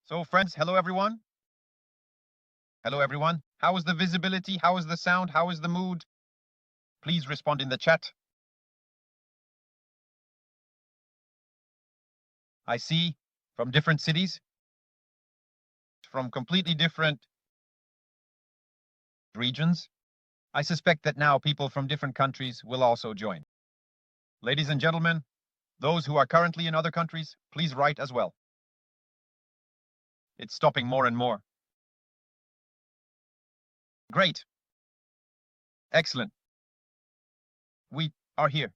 So friends, hello everyone. Hello everyone. How is the visibility? How is the sound? How is the mood? Please respond in the chat. I see from different cities, from completely different regions. I suspect that now people from different countries will also join. Ladies and gentlemen, those who are currently in other countries, please write as well. It's stopping more and more. Great. Excellent. We are here.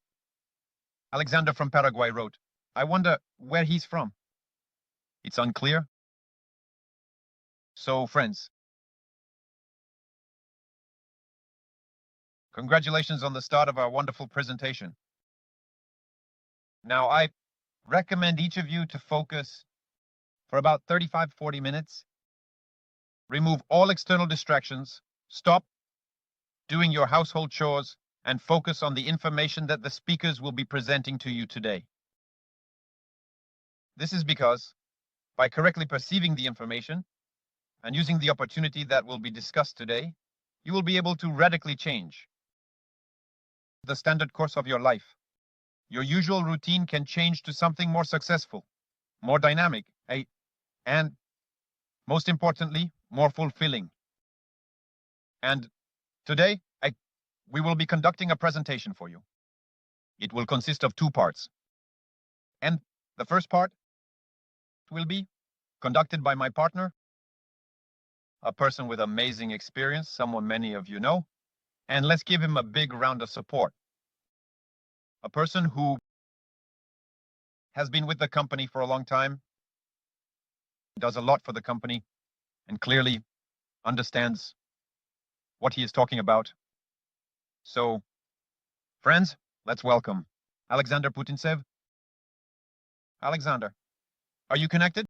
Alexander from Paraguay wrote, I wonder where he's from. It's unclear. So, friends, congratulations on the start of our wonderful presentation. Now, I recommend each of you to focus for about 35-40 minutes. Remove all external distractions. Stop doing your household chores and focus on the information that the speakers will be presenting to you today. This is because by correctly perceiving the information and using the opportunity that will be discussed today, you will be able to radically change the standard course of your life. Your usual routine can change to something more successful, more dynamic, and most importantly, more fulfilling. And today, we will be conducting a presentation for you. It will consist of two parts. And the first part will be conducted by my partner, a person with amazing experience, someone many of you know, and let's give him a big round of support. A person who has been with the company for a long time, does a lot for the company, and clearly understands what he is talking about. So, friends, let's welcome Alexander Putintsev. Alexander, are you connected?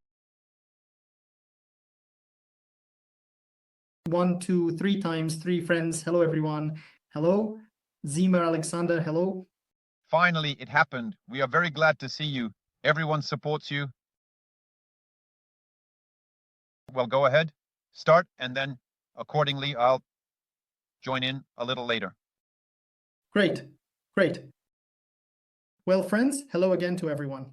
1, 2, 3 times, 3 friends. Hello, everyone. Hello. Zima, Alexander, hello. Finally, it happened. We are very glad to see you. Everyone supports you. Well, go ahead, start, and then accordingly, I'll join in a little later. Great. Well, friends, hello again to everyone.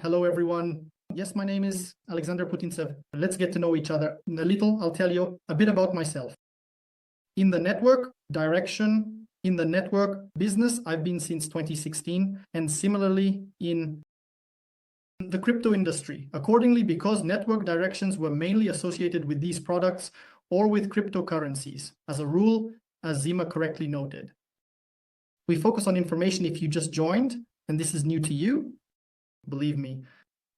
Hello, everyone. Yes, my name is Alexander Putintsev. Let's get to know each other a little. I'll tell you a bit about myself. In the network direction, in the network business, I've been since 2016, and similarly in the crypto industry. Accordingly, because network directions were mainly associated with these products or with cryptocurrencies. As a rule, as Zima correctly noted. We focus on information if you just joined, and this is new to you. Believe me.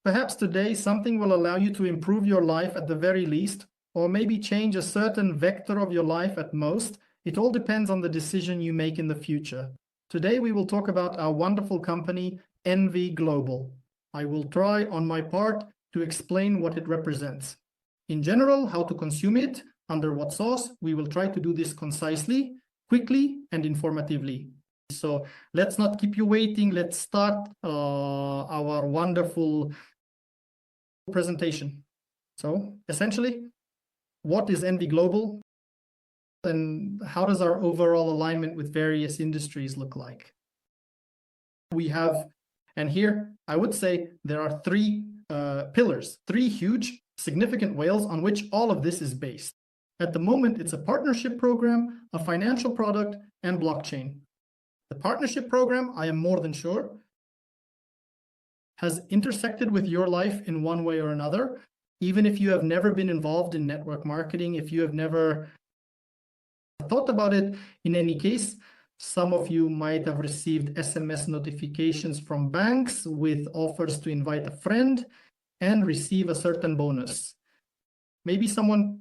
Perhaps today something will allow you to improve your life at the very least, or maybe change a certain vector of your life at most. It all depends on the decision you make in the future. Today we will talk about our wonderful company, NV Global. I will try on my part to explain what it represents. In general, how to consume it, under what source. We will try to do this concisely, quickly, and informatively. So let's not keep you waiting. Let's start our wonderful presentation. So essentially, what is NV Global and how does our overall alignment with various industries look like? We have, and here I would say there are 3 pillars, 3 huge significant whales on which all of this is based. At the moment, it's a partnership program, a financial product, and blockchain. The partnership program, I am more than sure, has intersected with your life in one way or another, even if you have never been involved in network marketing, if you have never thought about it. In any case, some of you might have received SMS notifications from banks with offers to invite a friend and receive a certain bonus. Maybe someone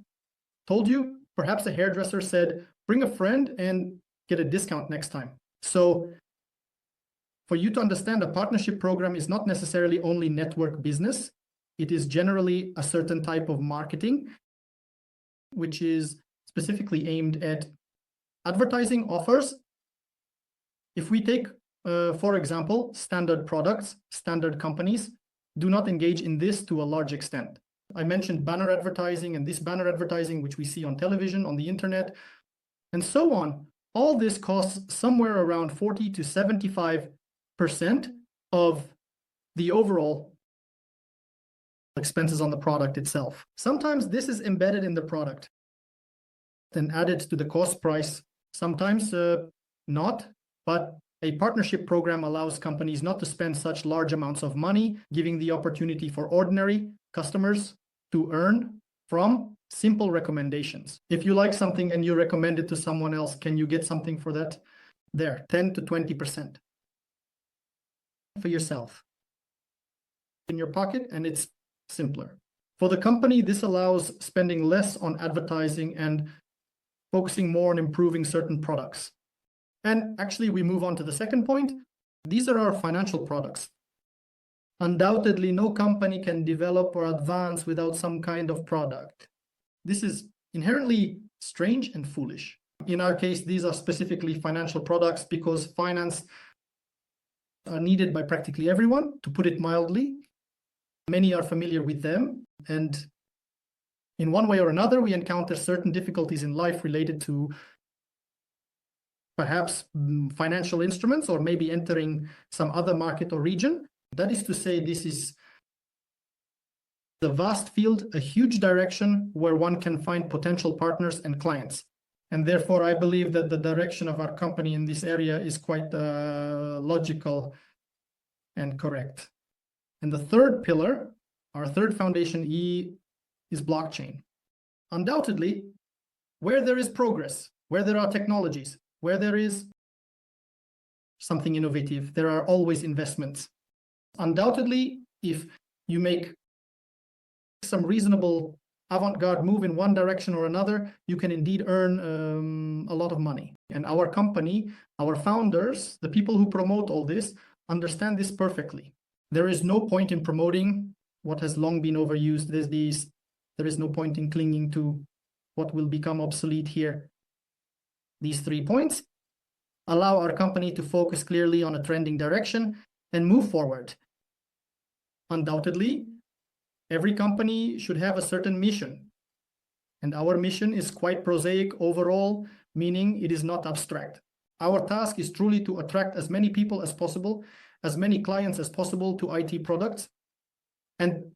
told you, perhaps a hairdresser said, bring a friend and get a discount next time. So for you to understand, a partnership program is not necessarily only network business. It is generally a certain type of marketing, which is specifically aimed at advertising offers. If we take, for example, standard products, standard companies do not engage in this to a large extent. I mentioned banner advertising and this banner advertising, which we see on television, on the internet, and so on. All this costs somewhere around 40 to 75% of the overall expenses on the product itself. Sometimes this is embedded in the product and added to the cost price. Sometimes not, but a partnership program allows companies not to spend such large amounts of money, giving the opportunity for ordinary customers to earn from simple recommendations. If you like something and you recommend it to someone else, can you get something for that? There, 10 to 20% for yourself in your pocket, and it's simpler. For the company, this allows spending less on advertising and focusing more on improving certain products. And actually, we move on to the second point. These are our financial products. Undoubtedly, no company can develop or advance without some kind of product. This is inherently strange and foolish. In our case, these are specifically financial products because finance are needed by practically everyone, to put it mildly. Many are familiar with them, and in one way or another, we encounter certain difficulties in life related to perhaps financial instruments or maybe entering some other market or region. That is to say, this is the vast field, a huge direction where one can find potential partners and clients. And therefore, I believe that the direction of our company in this area is quite logical and correct. And the third pillar, our third foundation, E, is blockchain. Undoubtedly, where there is progress, where there are technologies, where there is something innovative, there are always investments. Undoubtedly, if you make some reasonable avant-garde move in one direction or another, you can indeed earn a lot of money. And our company, our founders, the people who promote all this, understand this perfectly. There is no point in promoting what has long been overused. There is no point in clinging to what will become obsolete here. These 3 points allow our company to focus clearly on a trending direction and move forward. Undoubtedly, every company should have a certain mission. And our mission is quite prosaic overall, meaning it is not abstract. Our task is truly to attract as many people as possible, as many clients as possible to IT products, and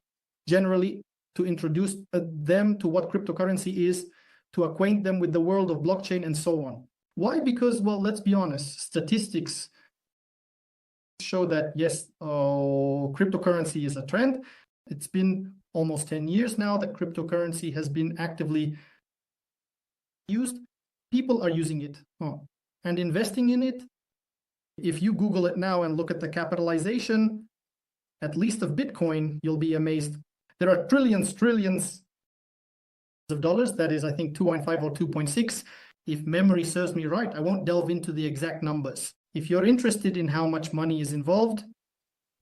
generally to introduce them to what cryptocurrency is, to acquaint them with the world of blockchain and so on. Why? Because, well, let's be honest, statistics show that, yes, cryptocurrency is a trend. It's been almost 10 years now that cryptocurrency has been actively used. People are using it and investing in it. If you Google it now and look at the capitalization, at least of Bitcoin, you'll be amazed. There are trillions of dollars. That is, I think, 2.5 or 2.6. If memory serves me right, I won't delve into the exact numbers. If you're interested in how much money is involved,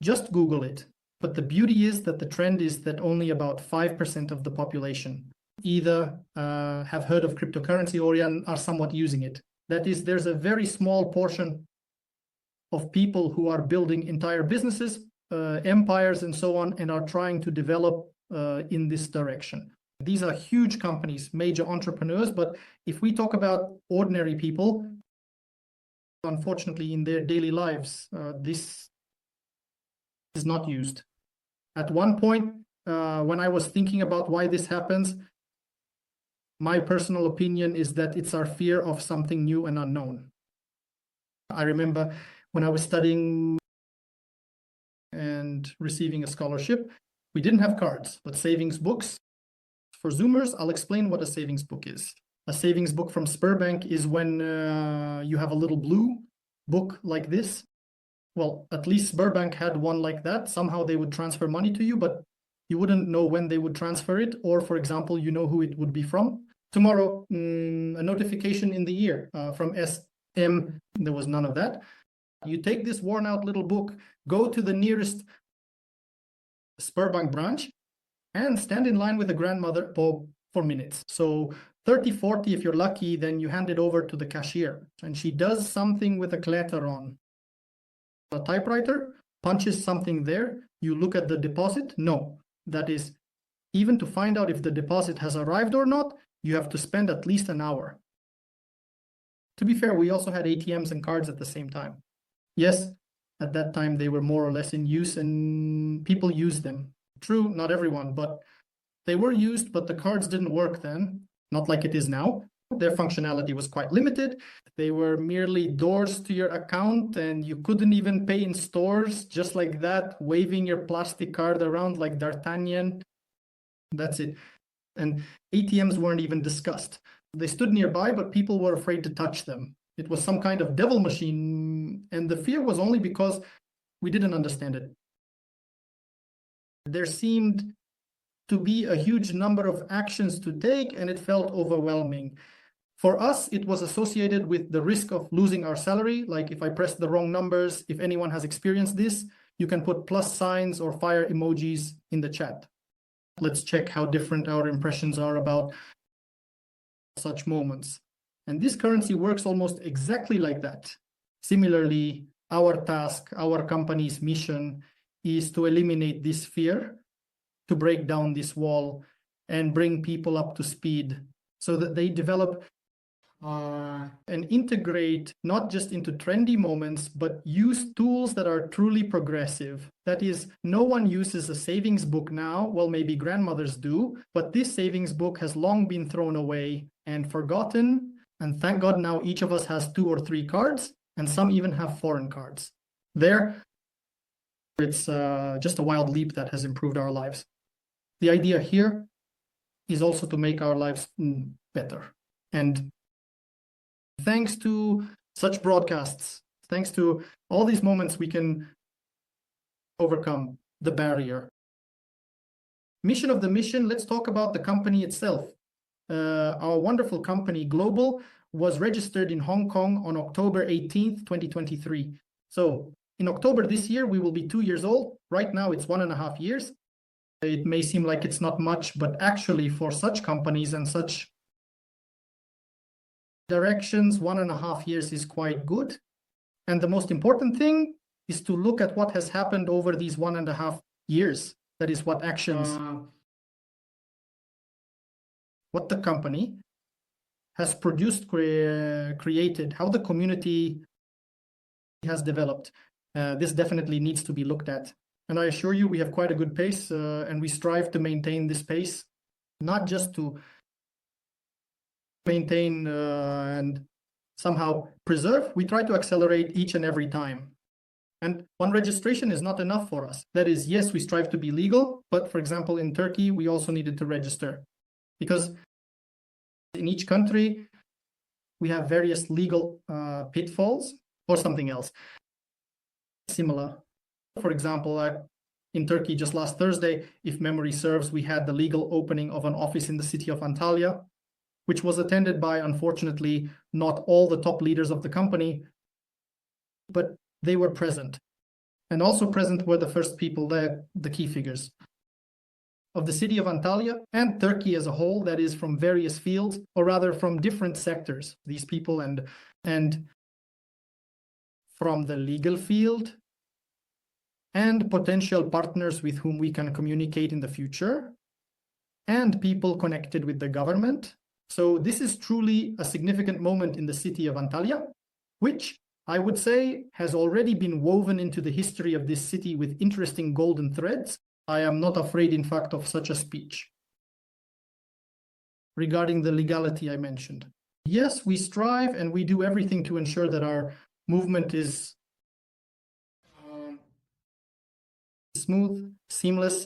just Google it. But the beauty is that the trend is that only about 5% of the population either have heard of cryptocurrency or are somewhat using it. That is, there's a very small portion of people who are building entire businesses, empires and so on, and are trying to develop in this direction. These are huge companies, major entrepreneurs, but if we talk about ordinary people, unfortunately in their daily lives, this is not used. At one point, when I was thinking about why this happens, my personal opinion is that it's our fear of something new and unknown. I remember when I was studying and receiving a scholarship, we didn't have cards, but savings books. For Zoomers, I'll explain what a savings book is. A savings book from Sberbank is when you have a little blue book like this. Well, at least Sberbank had one like that. Somehow they would transfer money to you, but you wouldn't know when they would transfer it. Or, for example, you know who it would be from. Tomorrow, a notification in the ear from SM. There was none of that. You take this worn out little book, go to the nearest Sberbank branch, and stand in line with the grandmother for minutes. So 30, 40, if you're lucky, then you hand it over to the cashier. And she does something with a clatter on a typewriter, punches something there. You look at the deposit. No, that is even to find out if the deposit has arrived or not, you have to spend at least an hour. To be fair, we also had ATMs and cards at the same time. Yes, at that time they were more or less in use and people used them. True, not everyone, but they were used, but the cards didn't work then, not like it is now. Their functionality was quite limited. They were merely doors to your account and you couldn't even pay in stores just like that, waving your plastic card around like D'Artagnan. That's it. And ATMs weren't even discussed. They stood nearby, but people were afraid to touch them. It was some kind of devil machine, and the fear was only because we didn't understand it. There seemed to be a huge number of actions to take, and it felt overwhelming. For us, it was associated with the risk of losing our salary. Like if I press the wrong numbers, if anyone has experienced this, you can put plus signs or fire emojis in the chat. Let's check how different our impressions are about such moments. And this currency works almost exactly like that. Similarly, our task, our company's mission is to eliminate this fear, to break down this wall and bring people up to speed so that they develop and integrate not just into trendy moments, but use tools that are truly progressive. That is, no one uses a savings book now. Well, maybe grandmothers do, but this savings book has long been thrown away and forgotten. And thank God now each of us has 2 or 3 cards, and some even have foreign cards. It's just a wild leap that has improved our lives. The idea here is also to make our lives better. And thanks to such broadcasts, thanks to all these moments, we can overcome the barrier. Mission of the mission, let's talk about the company itself. Our wonderful company, Global, was registered in Hong Kong on October 18th, 2023. So in October this year, we will be 2 years old. Right now, it's 1.5 years. It may seem like it's not much, but actually for such companies and such directions, 1.5 years is quite good. And the most important thing is to look at what has happened over these 1.5 years. That is what actions, what the company has produced, created, how the community has developed. This definitely needs to be looked at. And I assure you, we have quite a good pace and we strive to maintain this pace, not just to maintain and somehow preserve. We try to accelerate each and every time. And one registration is not enough for us. That is, yes, we strive to be legal, but for example, in Turkey, we also needed to register because in each country, we have various legal pitfalls or something else similar. For example, in Turkey, just last Thursday, if memory serves, we had the legal opening of an office in the city of Antalya, which was attended by, unfortunately, not all the top leaders of the company, but they were present. And also present were the first people there, the key figures of the city of Antalya and Turkey as a whole, that is from various fields, or rather from different sectors, these people and from the legal field, and potential partners with whom we can communicate in the future, and people connected with the government. So this is truly a significant moment in the city of Antalya, which I would say has already been woven into the history of this city with interesting golden threads. I am not afraid, in fact, of such a speech. Regarding the legality I mentioned. Yes, we strive and we do everything to ensure that our movement is smooth, seamless,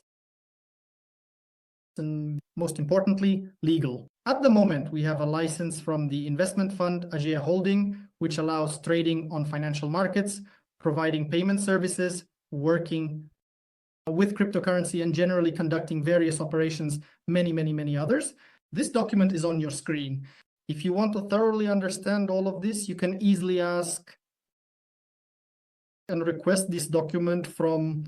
and most importantly, legal. At the moment, we have a license from the investment fund, Agea Holding, which allows trading on financial markets, providing payment services, working with cryptocurrency, and generally conducting various operations, many others. This document is on your screen. If you want to thoroughly understand all of this, you can easily ask and request this document from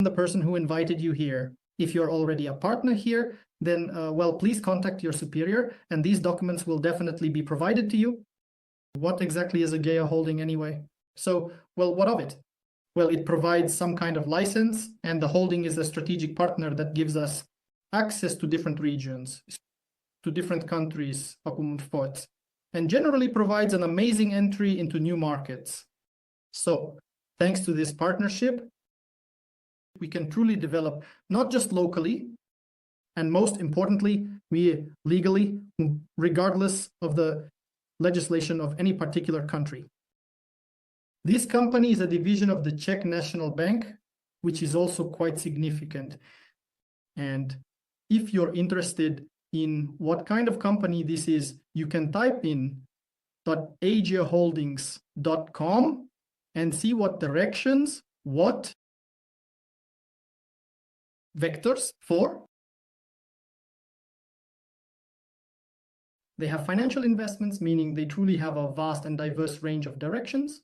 the person who invited you here. If you're already a partner here, then, well, please contact your superior, and these documents will definitely be provided to you. What exactly is Agea Holding anyway? So, well, what of it? Well, it provides some kind of license, and the holding is a strategic partner that gives us access to different regions, to different countries, and generally provides an amazing entry into new markets. So, thanks to this partnership, we can truly develop not just locally, and most importantly, we legally, regardless of the legislation of any particular country. This company is a division of the Czech National Bank, which is also quite significant. And if you're interested in what kind of company this is, you can type in .agiaholdings.com and see what directions, what vectors for. They have financial investments, meaning they truly have a vast and diverse range of directions.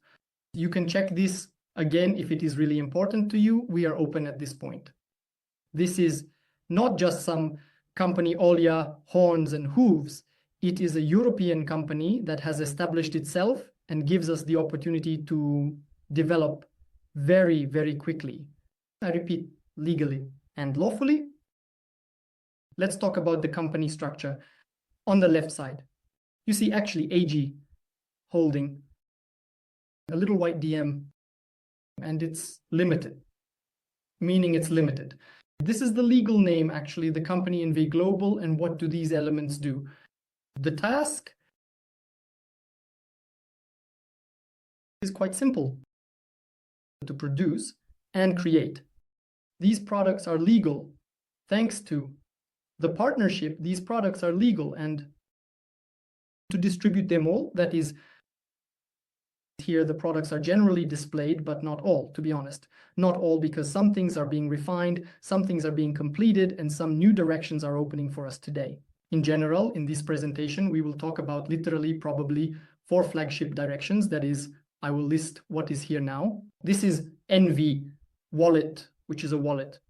You can check this again if it is really important to you. We are open at this point. This is not just some company, Olia, horns and hooves. It is a European company that has established itself and gives us the opportunity to develop very, very quickly. I repeat, legally and lawfully. Let's talk about the company structure. On the left side, you see actually AG holding a little white DM, and it's limited, meaning it's limited. This is the legal name, actually, the company NV Global, and what do these elements do? The task is quite simple: to produce and create. These products are legal thanks to the partnership. These products are legal, and to distribute them all, that is, here the products are generally displayed, but not all, to be honest. Not all, because some things are being refined, some things are being completed, and some new directions are opening for us today. In general, in this presentation, we will talk about literally probably 4 flagship directions. That is, I will list what is here now. This is NV Wallet, which is a wallet.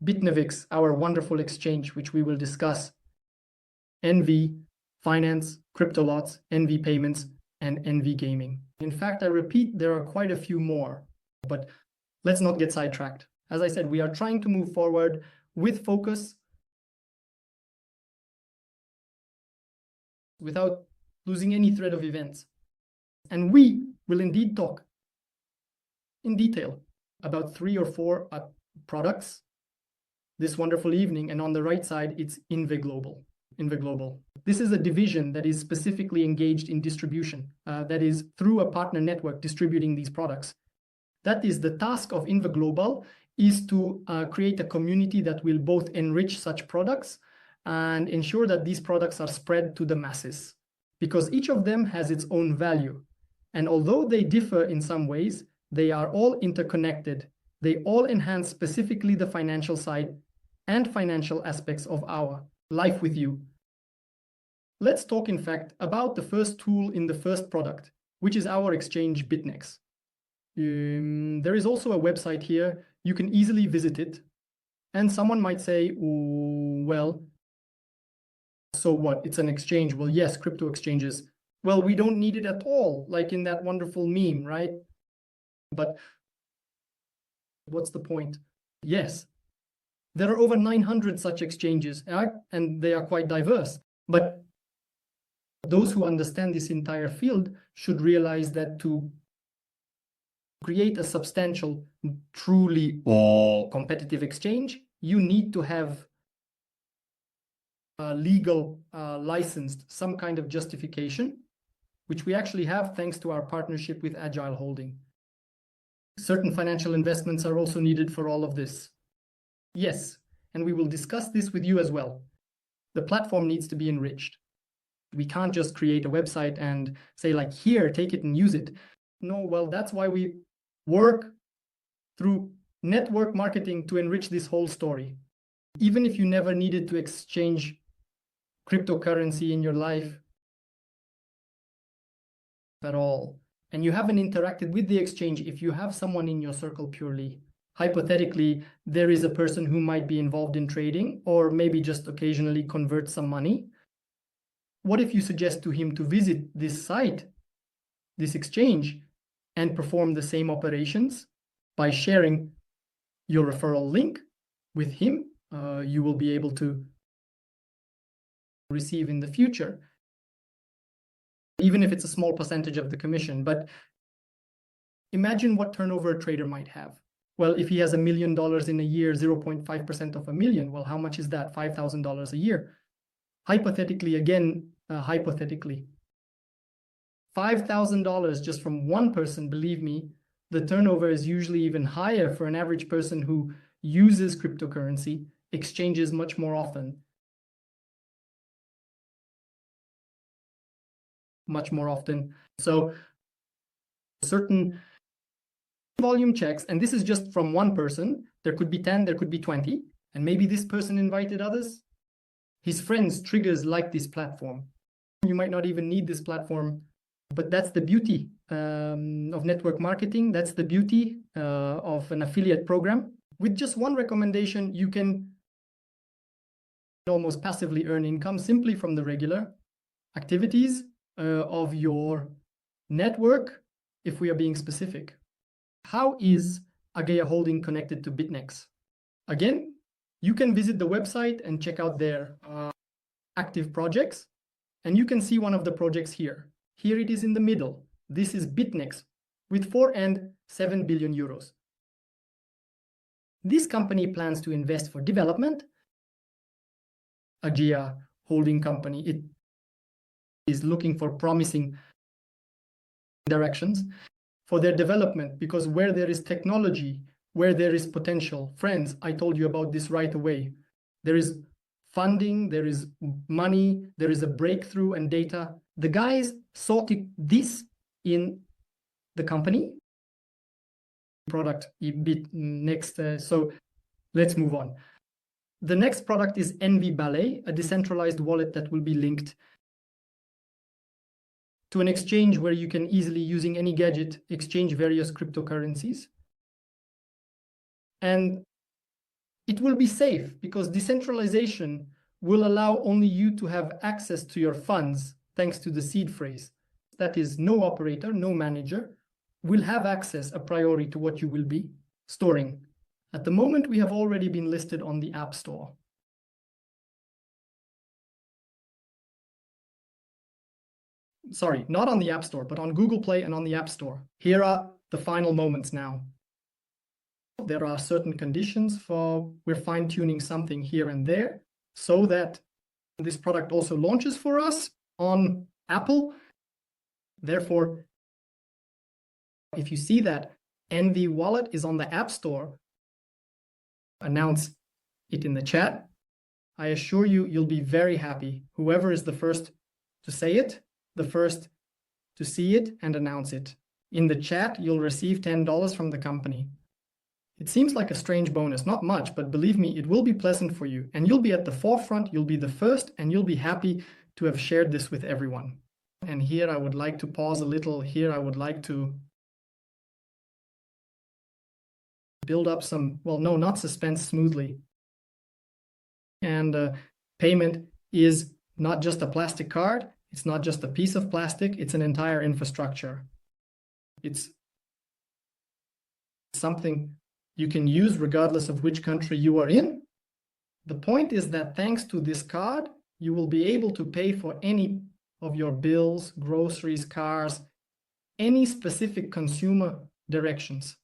BITNEVEX, our wonderful exchange, which we will discuss. NV Finance, Crypto Lots, NV Payments, and NV Gaming. In fact, I repeat, there are quite a few more, but let's not get sidetracked. As I said, we are trying to move forward with focus without losing any thread of events. And we will indeed talk in detail about 3 or 4 products this wonderful evening. And on the right side, it's NV Global. NV Global. This is a division that is specifically engaged in distribution, that is through a partner network distributing these products. That is the task of NV Global, is to create a community that will both enrich such products and ensure that these products are spread to the masses, because each of them has its own value. And although they differ in some ways, they are all interconnected. They all enhance specifically the financial side and financial aspects of our life with you. Let's talk, in fact, about the first tool in the first product, which is our exchange BITNEX. There is also a website here. You can easily visit it. And someone might say, well, so what? It's an exchange. Well, yes, crypto exchanges. Well, we don't need it at all, like in that wonderful meme, right? But what's the point? Yes, there are over 900 such exchanges, and they are quite diverse. But those who understand this entire field should realize that to create a substantial, truly competitive exchange, you need to have legal licensed, some kind of justification, which we actually have thanks to our partnership with Agile Holding. Certain financial investments are also needed for all of this. Yes, and we will discuss this with you as well. The platform needs to be enriched. We can't just create a website and say, like, here, take it and use it. No, well, that's why we work through network marketing to enrich this whole story. Even if you never needed to exchange cryptocurrency in your life at all, and you haven't interacted with the exchange, if you have someone in your circle purely, hypothetically, there is a person who might be involved in trading or maybe just occasionally convert some money. What if you suggest to him to visit this site, this exchange, and perform the same operations, by sharing your referral link with him, you will be able to receive in the future, even if it's a small percentage of the commission. But imagine what turnover a trader might have. Well, if he has $1 million in a year, 0.5% of a million, well, how much is that? $5,000 a year. Hypothetically, again, hypothetically, $5,000 just from one person, believe me, the turnover is usually even higher for an average person who uses cryptocurrency, exchanges much more often. So certain volume checks, and this is just from one person. There could be 10, there could be 20, and maybe this person invited others. His friends, triggers like this platform. You might not even need this platform, but that's the beauty of network marketing. That's the beauty of an affiliate program. With just one recommendation, you can almost passively earn income simply from the regular activities of your network, if we are being specific. How is Ageia Holding connected to BITNEVEX? Again, you can visit the website and check out their active projects, and you can see one of the projects here. Here it is in the middle. This is BITNEVEX with 4 and 7 billion euros. This company plans to invest for development. Ageia Holding Company, it is looking for promising directions for their development, because where there is technology, where there is potential, friends, I told you about this right away. There is funding, there is money, there is a breakthrough and data. The guys sought this in the company product next. So let's move on. The next product is NV Ballet, a decentralized wallet that will be linked to an exchange where you can easily, using any gadget, exchange various cryptocurrencies. And it will be safe because decentralization will allow only you to have access to your funds thanks to the seed phrase. That is, no operator, no manager will have access a priori to what you will be storing. At the moment, we have already been listed on the App Store. Sorry, not on the App Store, but on Google Play and on the App Store. Here are the final moments now. There are certain conditions for, we're fine-tuning something here and there so that this product also launches for us on Apple. Therefore, if you see that NV Wallet is on the App Store, announce it in the chat. I assure you, you'll be very happy. Whoever is the first to say it, the first to see it and announce it. In the chat, you'll receive $10 from the company. It seems like a strange bonus, not much, but believe me, it will be pleasant for you. And you'll be at the forefront, you'll be the first, and you'll be happy to have shared this with everyone. And here I would like to pause a little. Here I would like to build up some, well, no, not suspense, smoothly. And payment is not just a plastic card. It's not just a piece of plastic. It's an entire infrastructure. It's something you can use regardless of which country you are in. The point is that thanks to this card, you will be able to pay for any of your bills, groceries, cars, any specific consumer directions.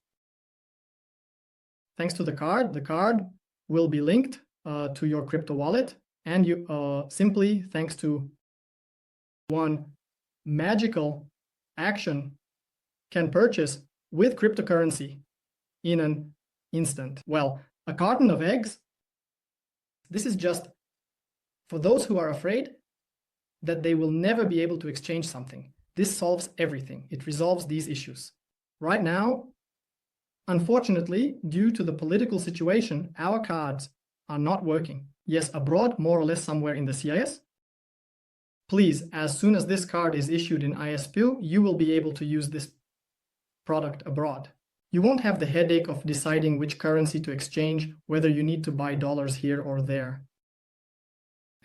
Thanks to the card will be linked to your crypto wallet, and you simply, thanks to one magical action, can purchase with cryptocurrency in an instant. Well, a carton of eggs, this is just for those who are afraid that they will never be able to exchange something. This solves everything. It resolves these issues. Right now, unfortunately, due to the political situation, our cards are not working. Yes, abroad, more or less somewhere in the CIS. Please, as soon as this card is issued in ISPU, you will be able to use this product abroad. You won't have the headache of deciding which currency to exchange, whether you need to buy dollars here or there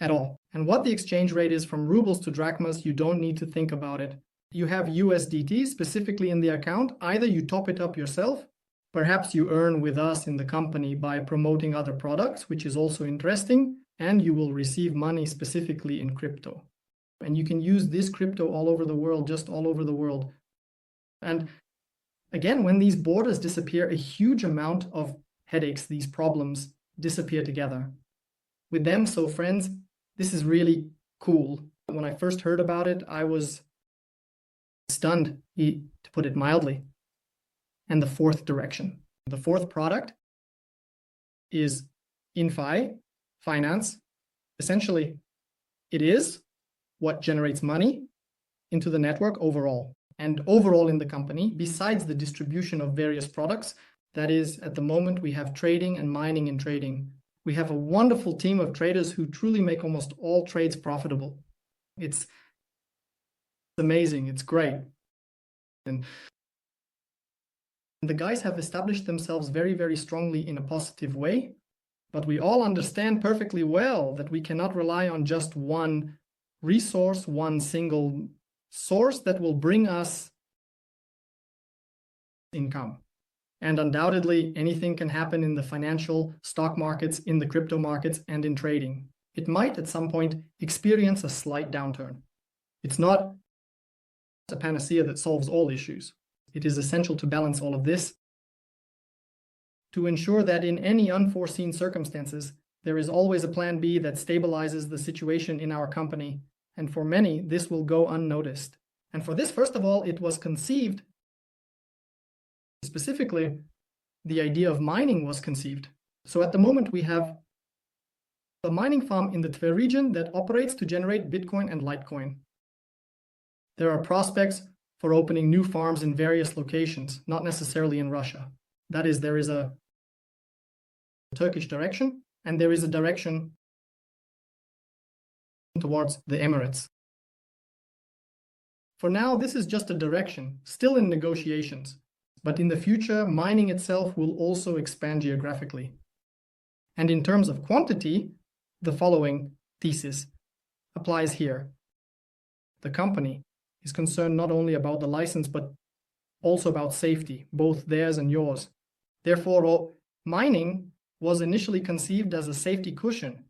at all. And what the exchange rate is from rubles to drachmas, you don't need to think about it. You have USDT specifically in the account. Either you top it up yourself Perhaps you earn with us in the company by promoting other products, which is also interesting, and you will receive money specifically in crypto. And you can use this crypto all over the world, just all over the world. And again, when these borders disappear, a huge amount of headaches, these problems disappear together with them. So friends, this is really cool. When I first heard about it, I was stunned, to put it mildly. And the fourth direction. The fourth product is InFi, finance. Essentially, it is what generates money into the network overall. And overall in the company, besides the distribution of various products, that is, at the moment, we have trading and mining and trading. We have a wonderful team of traders who truly make almost all trades profitable. It's amazing. It's great. And the guys have established themselves very, very strongly in a positive way, but we all understand perfectly well that we cannot rely on just one resource, one single source that will bring us income. And undoubtedly, anything can happen in the financial stock markets, in the crypto markets, and in trading. It might at some point experience a slight downturn. It's not a panacea that solves all issues. It is essential to balance all of this to ensure that in any unforeseen circumstances, there is always a plan B that stabilizes the situation in our company. And for many, this will go unnoticed. And for this, first of all, it was conceived, specifically, the idea of mining was conceived. So at the moment, we have a mining farm in the Tver region that operates to generate Bitcoin and Litecoin. There are prospects for opening new farms in various locations, not necessarily in Russia. That is, there is a Turkish direction, and there is a direction towards the Emirates. For now, this is just a direction, still in negotiations, but in the future, mining itself will also expand geographically. And in terms of quantity, the following thesis applies here. The company is concerned not only about the license, but also about safety, both theirs and yours. Therefore, mining was initially conceived as a safety cushion.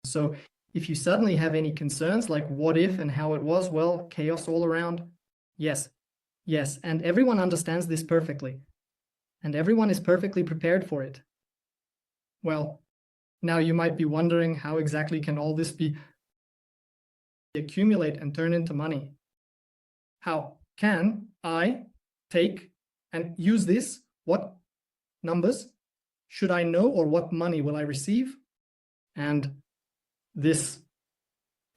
So if you suddenly have any concerns like what if and how it was, well, chaos all around. Yes, and everyone understands this perfectly. And everyone is perfectly prepared for it. Well, now you might be wondering how exactly can all this be accumulate and turn into money? How can I take and use this? What numbers should I know, or what money will I receive? And this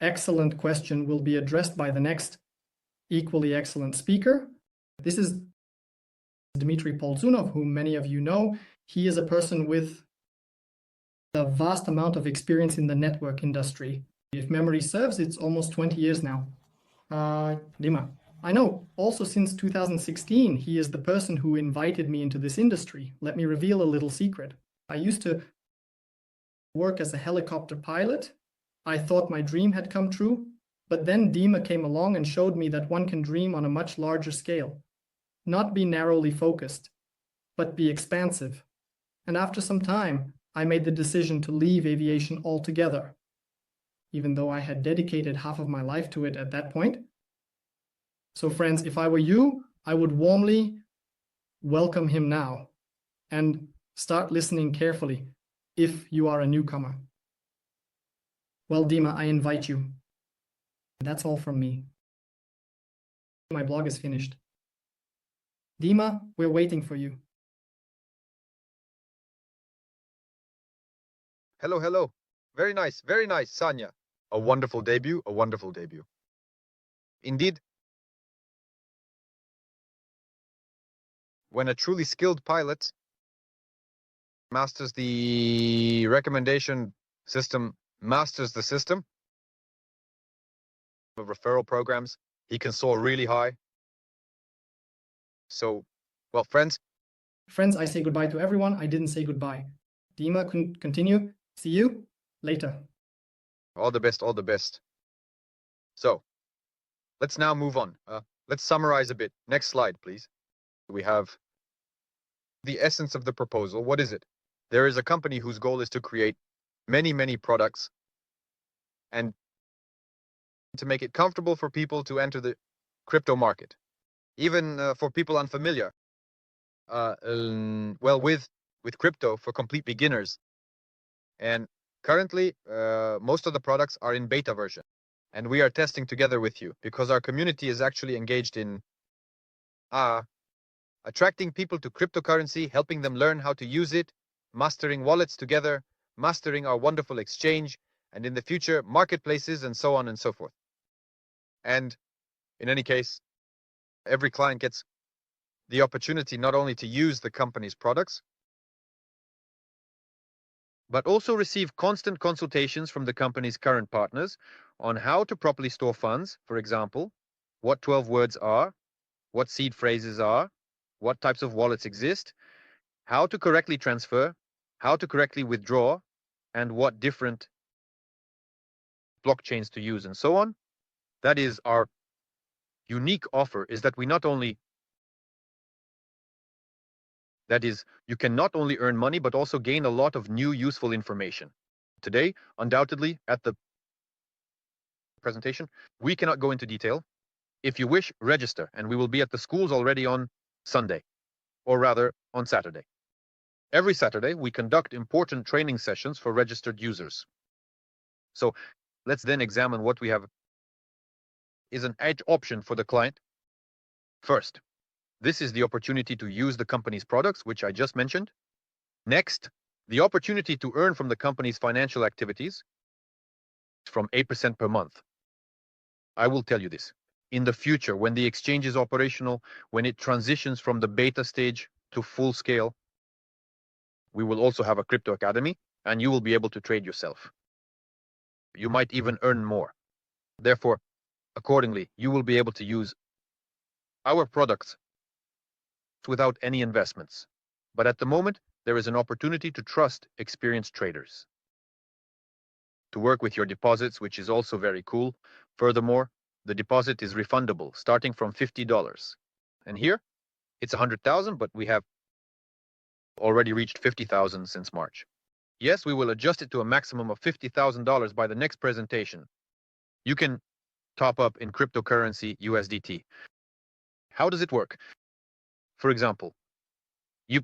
excellent question will be addressed by the next equally excellent speaker. This is Dmitry Polzunov, whom many of you know. He is a person with a vast amount of experience in the network industry. If memory serves, it's almost 20 years now. Dima, I know, also since 2016, he is the person who invited me into this industry. Let me reveal a little secret. I used to work as a helicopter pilot. I thought my dream had come true, but then Dima came along and showed me that one can dream on a much larger scale, not be narrowly focused, but be expansive. And after some time, I made the decision to leave aviation altogether, even though I had dedicated half of my life to it at that point. So friends, if I were you, I would warmly welcome him now and start listening carefully if you are a newcomer. Well, Dima, I invite you. That's all from me. My blog is finished. Dima, we're waiting for you. Hello, hello. Very nice, Sanya. A wonderful debut, a wonderful debut. Indeed, when a truly skilled pilot masters the recommendation system, masters the system of referral programs, he can soar really high. So, well, friends. Friends, I say goodbye to everyone. I didn't say goodbye. Dima, continue. See you later. All the best, all the best. So, let's now move on. Let's summarize a bit. Next slide, please. We have The essence of the proposal, what is it? There is a company whose goal is to create many, many products and to make it comfortable for people to enter the crypto market. Even for people unfamiliar, well, with crypto for complete beginners. And currently, most of the products are in beta version. And we are testing together with you because our community is actually engaged in attracting people to cryptocurrency, helping them learn how to use it, mastering wallets together, mastering our wonderful exchange, and in the future, marketplaces, and so on and so forth. And in any case, every client gets the opportunity not only to use the company's products, but also receive constant consultations from the company's current partners on how to properly store funds, for example, what 12 words are, what seed phrases are, what types of wallets exist, how to correctly transfer, how to correctly withdraw, and what different blockchains to use, and so on. That is our unique offer, is that we not only that is, you can not only earn money, but also gain a lot of new useful information. Today, undoubtedly, at the presentation, we cannot go into detail. If you wish, register, and we will be at the schools already on Sunday, or rather on Saturday. Every Saturday, we conduct important training sessions for registered users. So let's then examine what we have is an edge option for the client. First, this is the opportunity to use the company's products, which I just mentioned. Next, the opportunity to earn from the company's financial activities from 8% per month. I will tell you this. In the future, when the exchange is operational, when it transitions from the beta stage to full scale, we will also have a crypto academy, and you will be able to trade yourself. You might even earn more. Therefore, accordingly, you will be able to use our products without any investments. But at the moment, there is an opportunity to trust experienced traders, to work with your deposits, which is also very cool. Furthermore, the deposit is refundable, starting from $50. And here, it's 100,000, but we have already reached 50,000 since March. Yes, we will adjust it to a maximum of $50,000 by the next presentation. You can top up in cryptocurrency USDT. How does it work? For example, you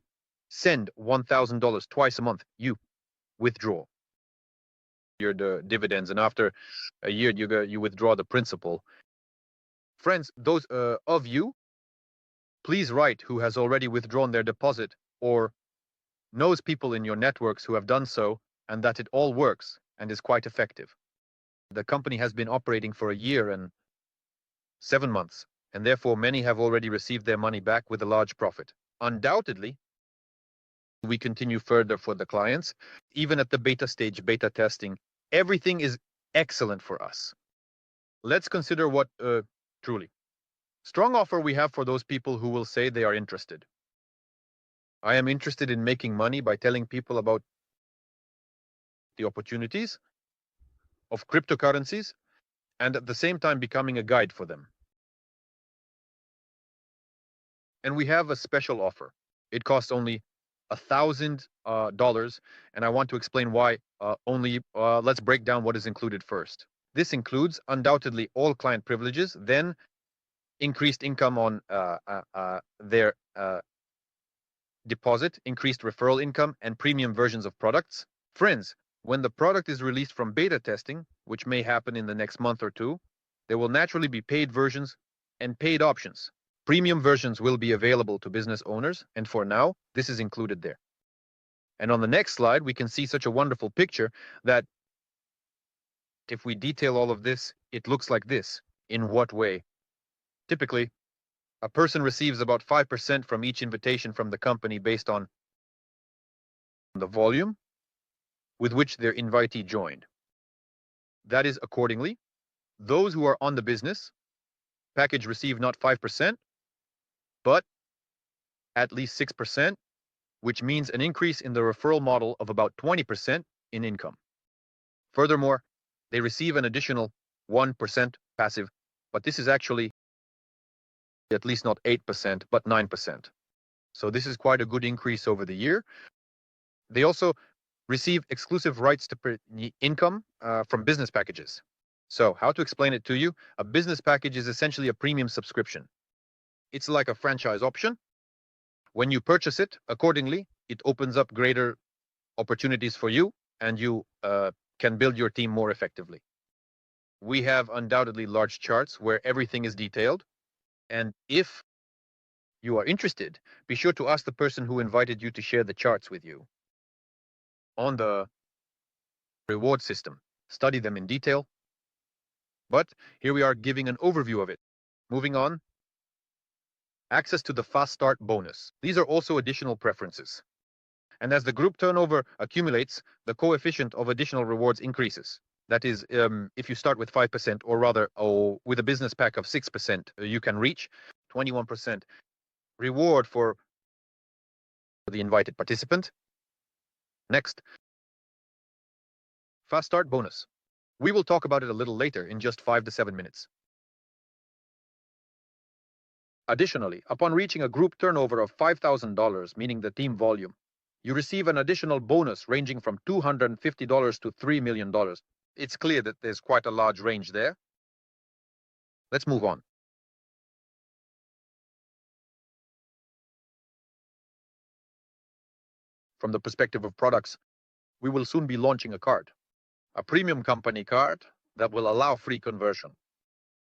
send $1,000 twice a month, you withdraw the dividends, and after a year you withdraw the principal. Friends, those of you, please write who has already withdrawn their deposit or knows people in your networks who have done so and that it all works and is quite effective. The company has been operating for a year and 7 months, and therefore many have already received their money back with a large profit. Undoubtedly, we continue further for the clients. Even at the beta stage, beta testing, everything is excellent for us. Let's consider what truly strong offer we have for those people who will say they are interested. I am interested in making money by telling people about the opportunities of cryptocurrencies and at the same time becoming a guide for them. And we have a special offer. It costs only $1,000, and I want to explain why only. Let's break down what is included first. This includes undoubtedly all client privileges, then increased income on their deposit, increased referral income, and premium versions of products. Friends, when the product is released from beta testing, which may happen in the next month or two, there will naturally be paid versions and paid options. Premium versions will be available to business owners, and for now, this is included there. And on the next slide, we can see such a wonderful picture that if we detail all of this, it looks like this. In what way? Typically, a person receives about 5% from each invitation from the company based on the volume with which their invitee joined. That is, accordingly, those who are on the business package receive not 5%, but at least 6%, which means an increase in the referral model of about 20% in income. Furthermore, they receive an additional 1% passive, but this is actually at least not 8%, but 9%. So this is quite a good increase over the year. They also receive exclusive rights to income from business packages. So how to explain it to you? A business package is essentially a premium subscription. It's like a franchise option. When you purchase it, accordingly, it opens up greater opportunities for you, and you can build your team more effectively. We have undoubtedly large charts where everything is detailed. And if you are interested, be sure to ask the person who invited you to share the charts with you. On the reward system, study them in detail. But here we are giving an overview of it. Moving on. Access to the fast start bonus. These are also additional preferences. And as the group turnover accumulates, the coefficient of additional rewards increases. That is, if you start with 5%, or rather, with a business pack of 6%, you can reach 21% reward for the invited participant. Next, fast start bonus. We will talk about it a little later in just 5 to 7 minutes. Additionally, upon reaching a group turnover of $5,000, meaning the team volume, you receive an additional bonus ranging from $250 to $3 million. It's clear that there's quite a large range there. Let's move on. From the perspective of products, we will soon be launching a card, a premium company card that will allow free conversion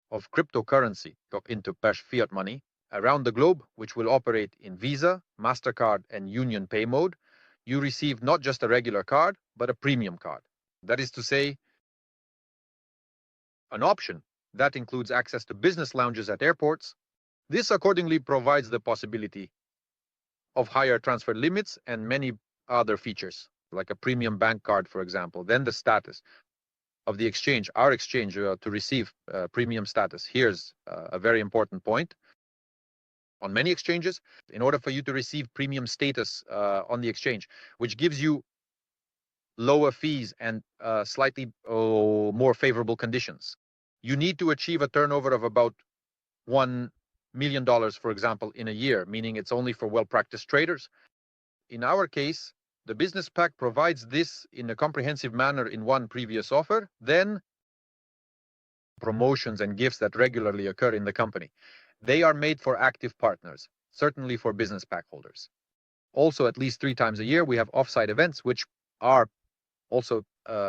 of cryptocurrency into fiat money around the globe, which will operate in Visa, MasterCard, and Union Pay mode. You receive not just a regular card, but a premium card. That is to say, an option that includes access to business lounges at airports. This accordingly provides the possibility of higher transfer limits and many other features, like a premium bank card, for example. Then the status of the exchange, our exchange, to receive premium status. Here's a very important point. On many exchanges, in order for you to receive premium status on the exchange, which gives you lower fees and slightly more favorable conditions, you need to achieve a turnover of about $1 million, for example, in a year, meaning it's only for well-practiced traders. In our case, the business pack provides this in a comprehensive manner in one previous offer, then promotions and gifts that regularly occur in the company. They are made for active partners, certainly for business pack holders. Also, at least 3 times a year, we have offsite events, which are also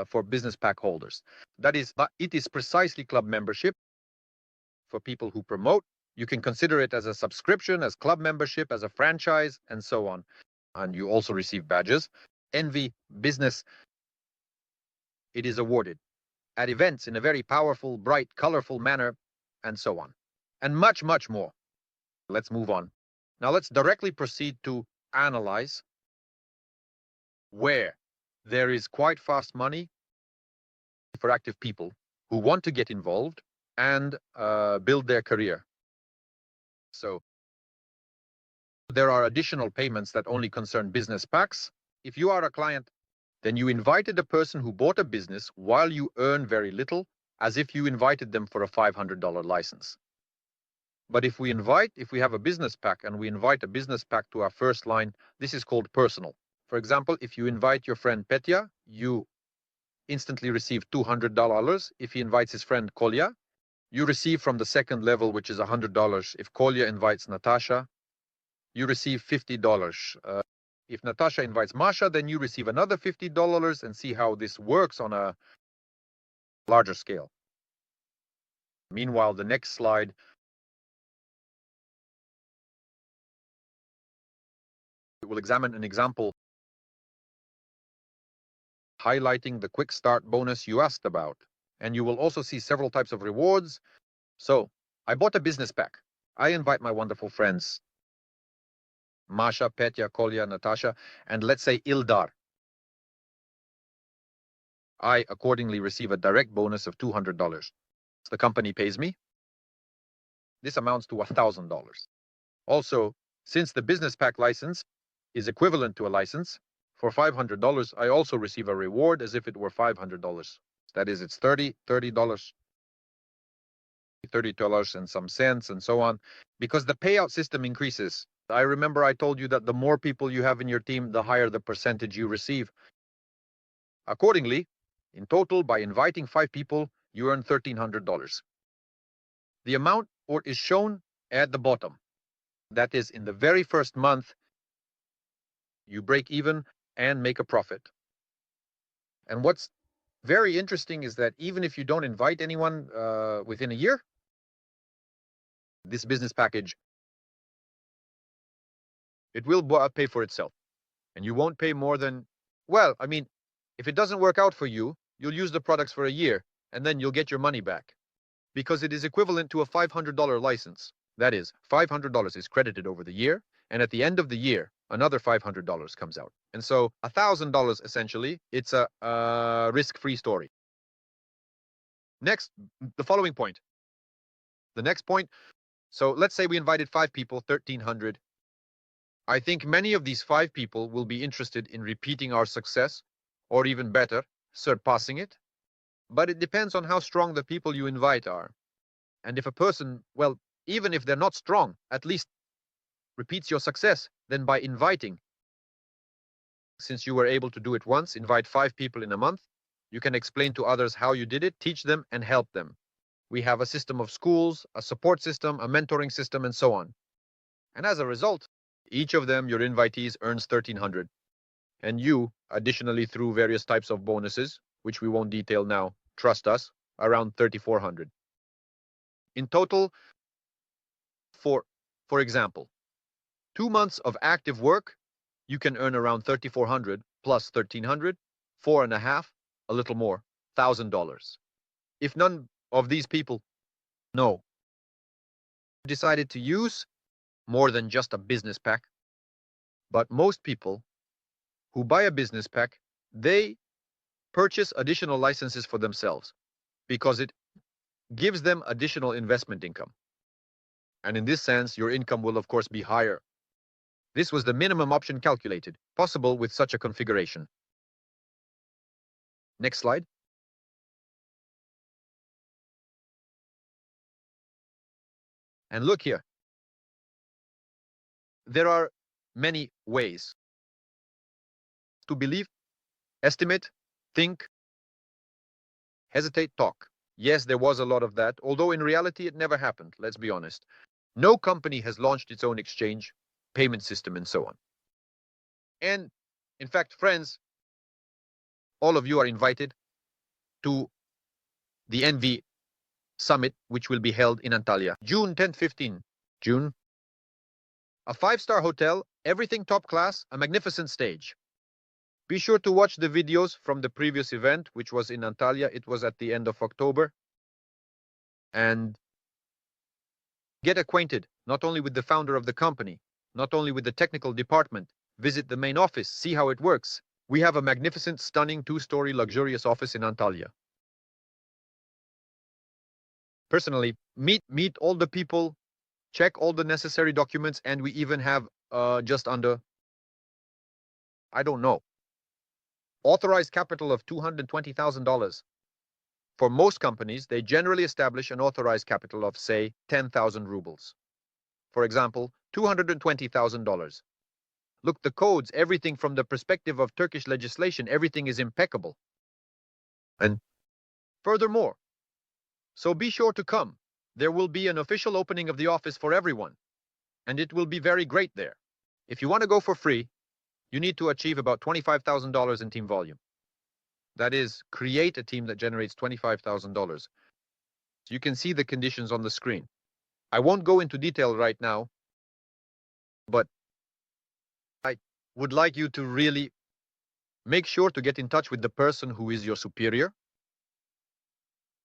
for business pack holders. That is, it is precisely club membership for people who promote. You can consider it as a subscription, as club membership, as a franchise, and so on. And you also receive badges. NV Business, it is awarded at events in a very powerful, bright, colorful manner, and so on. And much, much more. Let's move on. Now let's directly proceed to analyze where there is quite fast money for active people who want to get involved and build their career. So there are additional payments that only concern business packs. If you are a client, then you invited a person who bought a business while you earn very little, as if you invited them for a $500 license. But if we have a business pack and we invite a business pack to our first line, this is called personal. For example, if you invite your friend Petya, you instantly receive $200. If he invites his friend Kolya, you receive from the second level, which is $100. If Kolya invites Natasha, you receive $50. If Natasha invites Masha, then you receive another $50, and see how this works on a larger scale. Meanwhile, the next slide will examine an example highlighting the quick start bonus you asked about. And you will also see several types of rewards. So I bought a business pack. I invite my wonderful friends, Masha, Petya, Kolya, Natasha, and let's say Ildar. I accordingly receive a direct bonus of $200. The company pays me. This amounts to $1,000. Also, since the business pack license is equivalent to a license, for $500, I also receive a reward as if it were $500. That is, it's $30 and some cents and so on, because the payout system increases I remember I told you that the more people you have in your team, the higher the percentage you receive. Accordingly, in total, by inviting 5 people, you earn $1,300. The amount is shown at the bottom. That is, in the very first month, you break even and make a profit. And what's very interesting is that even if you don't invite anyone within a year, this business package, it will pay for itself. And you won't pay more than, well, I mean, if it doesn't work out for you, you'll use the products for a year, and then you'll get your money back. Because it is equivalent to a $500 license. That is, $500 is credited over the year, and at the end of the year, another $500 comes out. And so $1,000 essentially, it's a risk-free story. Next, the following point. The next point, so let's say we invited 5 people, 1,300. I think many of these 5 people will be interested in repeating our success, or even better, surpassing it. But it depends on how strong the people you invite are. And if a person, well, even if they're not strong, at least repeats your success, then by inviting, since you were able to do it once, invite 5 people in a month, you can explain to others how you did it, teach them, and help them. We have a system of schools, a support system, a mentoring system, and so on. And as a result, each of them, your invitees, earns $1,300. And you, additionally through various types of bonuses, which we won't detail now, trust us, around $3,400. In total, for example, 2 months of active work, you can earn around $3,400 plus $1,300, 4.5, a little more, $1,000. If none of these people decided to use more than just a business pack, but most people who buy a business pack, they purchase additional licenses for themselves because it gives them additional investment income. And in this sense, your income will of course be higher. This was the minimum option calculated, possible with such a configuration. Next slide. And look here. There are many ways to believe, estimate, think, hesitate, talk. Yes, there was a lot of that, although in reality it never happened, let's be honest. No company has launched its own exchange, payment system, and so on. And in fact, friends, all of you are invited to the NV Summit, which will be held in Antalya, June 10-15. June. A 5-star hotel, everything top class, a magnificent stage. Be sure to watch the videos from the previous event, which was in Antalya. It was at the end of October. And get acquainted not only with the founder of the company, not only with the technical department, visit the main office, see how it works. We have a magnificent, stunning 2-story luxurious office in Antalya. Personally, meet all the people, check all the necessary documents, and we even have just under, I don't know, authorized capital of $220,000. For most companies, they generally establish an authorized capital of, say, 10,000 rubles. For example, $220,000. Look, the codes, everything from the perspective of Turkish legislation, everything is impeccable. And furthermore, so be sure to come. There will be an official opening of the office for everyone, and it will be very great there. If you want to go for free, you need to achieve about $25,000 in team volume. That is, create a team that generates $25,000. So you can see the conditions on the screen. I won't go into detail right now, but I would like you to really make sure to get in touch with the person who is your superior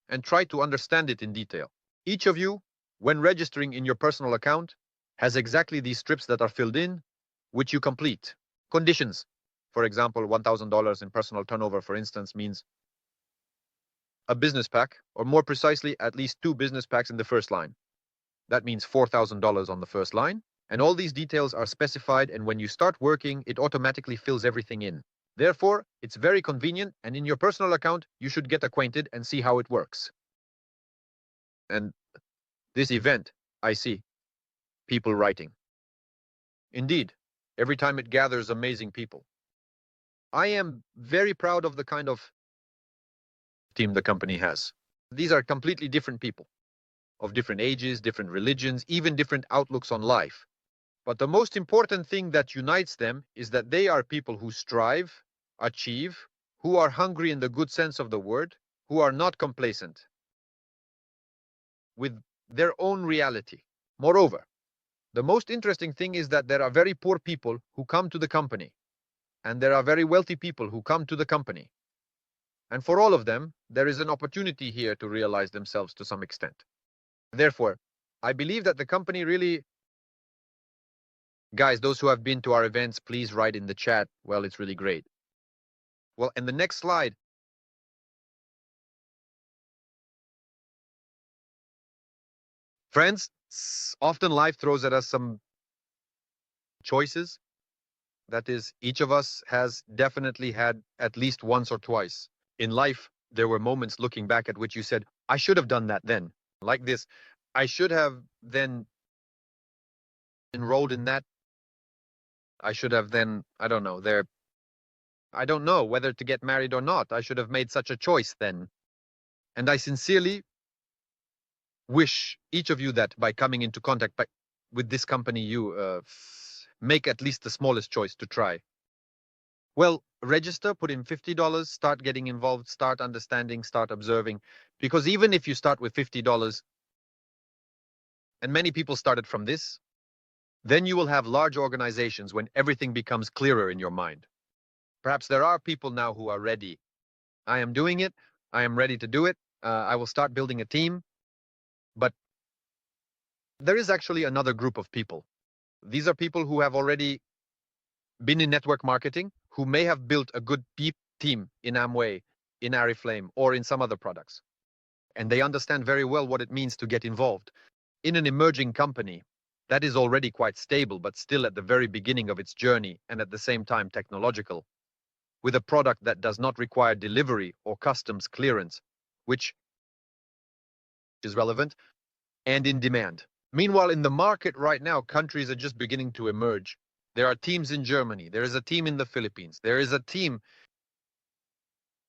and try to understand it in detail. Each of you, when registering in your personal account, has exactly these strips that are filled in, which you complete. Conditions. For example, $1,000 in personal turnover, for instance, means a business pack, or more precisely, at least 2 business packs in the first line. That means $4,000 on the first line, and all these details are specified, and when you start working, it automatically fills everything in. Therefore, it's very convenient, and in your personal account, you should get acquainted and see how it works. And this event, I see people writing. Indeed, every time it gathers amazing people. I am very proud of the kind of team the company has. These are completely different people, of different ages, different religions, even different outlooks on life. But the most important thing that unites them is that they are people who strive, achieve, who are hungry in the good sense of the word, who are not complacent with their own reality. Moreover, the most interesting thing is that there are very poor people who come to the company, and there are very wealthy people who come to the company. And for all of them, there is an opportunity here to realize themselves to some extent. Therefore, I believe that the company really... Guys, those who have been to our events, please write in the chat. Well, it's really great. Well, in the next slide, friends, often life throws at us some choices. That is, each of us has definitely had at least once or twice. In life, there were moments looking back at which you said, I should have done that then. Like this, I should have then enrolled in that. I should have then, I don't know, I don't know whether to get married or not. I should have made such a choice then. And I sincerely wish each of you that by coming into contact with this company, you make at least the smallest choice to try. Well, register, put in $50, start getting involved, start understanding, start observing. Because even if you start with $50, and many people started from this, then you will have large organizations when everything becomes clearer in your mind. Perhaps there are people now who are ready. I am doing it. I am ready to do it. I will start building a team. But there is actually another group of people. These are people who have already been in network marketing, who may have built a good team in Amway, in Ariflame, or in some other products. And they understand very well what it means to get involved in an emerging company that is already quite stable, but still at the very beginning of its journey, and at the same time technological, with a product that does not require delivery or customs clearance, which is relevant and in demand. Meanwhile, in the market right now, countries are just beginning to emerge. There are teams in Germany. There is a team in the Philippines. There is a team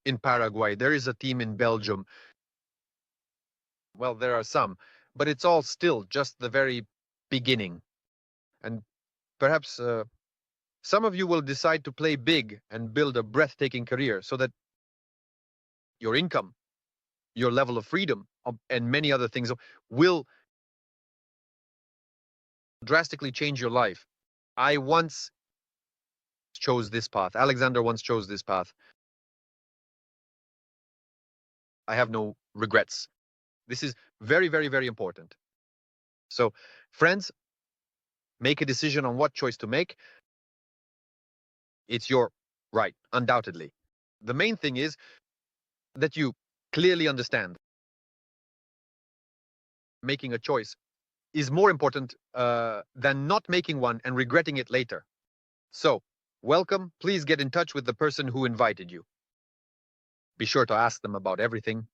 in Paraguay. There is a team in Belgium. Well, there are some, but it's all still just the very beginning. And perhaps some of you will decide to play big and build a breathtaking career so that your income, your level of freedom, and many other things will drastically change your life. I once chose this path. Alexander once chose this path. I have no regrets. This is very, very, very important. So, friends, make a decision on what choice to make. It's your right, undoubtedly. The main thing is that you clearly understand making a choice is more important than not making one and regretting it later. So, welcome. Please get in touch with the person who invited you. Be sure to ask them about everything.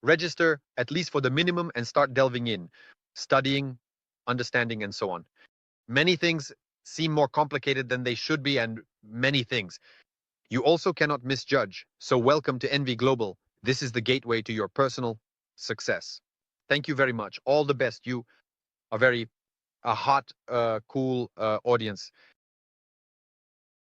Register at least for the minimum and start delving in, studying, understanding, and so on. Many things seem more complicated than they should be, and many things. You also cannot misjudge. So welcome to NV Global. This is the gateway to your personal success. Thank you very much. All the best. You are a hot, cool audience.